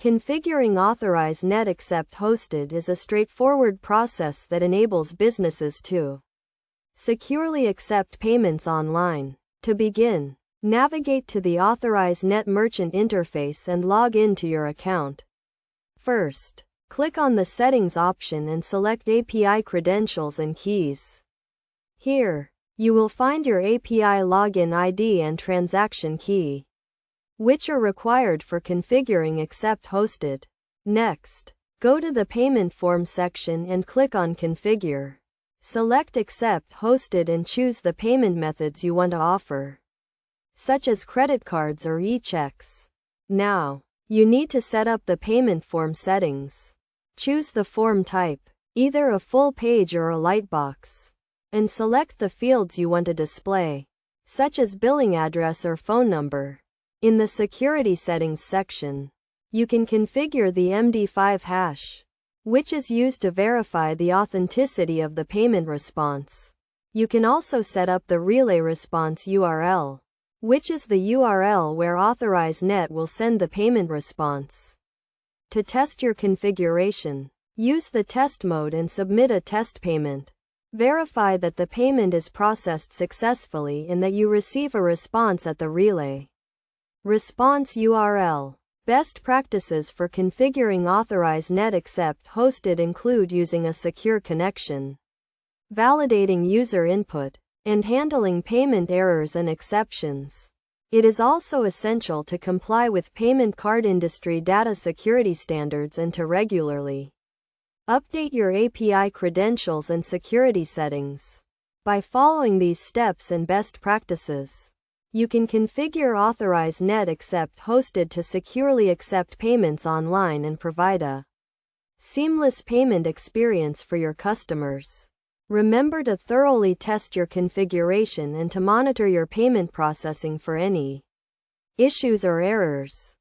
Configuring Authorize Net Accept Hosted is a straightforward process that enables businesses to securely accept payments online. To begin, navigate to the Authorize Net Merchant interface and log into your account. First, click on the Settings option and select API credentials and keys. Here, you will find your API login ID and transaction key, which are required for configuring Accept Hosted. Next, go to the Payment Form section and click on Configure. Select Accept Hosted and choose the payment methods you want to offer, such as credit cards or e-checks. Now, you need to set up the payment form settings. Choose the form type, either a full page or a lightbox, and select the fields you want to display, such as billing address or phone number. In the Security Settings section, you can configure the MD5 hash, which is used to verify the authenticity of the payment response. You can also set up the relay response URL, which is the URL where Authorize Net will send the payment response. To test your configuration, use the test mode and submit a test payment. Verify that the payment is processed successfully and that you receive a response at the relay response URL. Best practices for configuring Authorize Net Accept Hosted include using a secure connection, validating user input, and handling payment errors and exceptions. It is also essential to comply with payment card industry data security standards and to regularly update your API credentials and security settings. By following these steps and best practices, you can configure Authorize Net Accept Hosted to securely accept payments online and provide a seamless payment experience for your customers. Remember to thoroughly test your configuration and to monitor your payment processing for any issues or errors.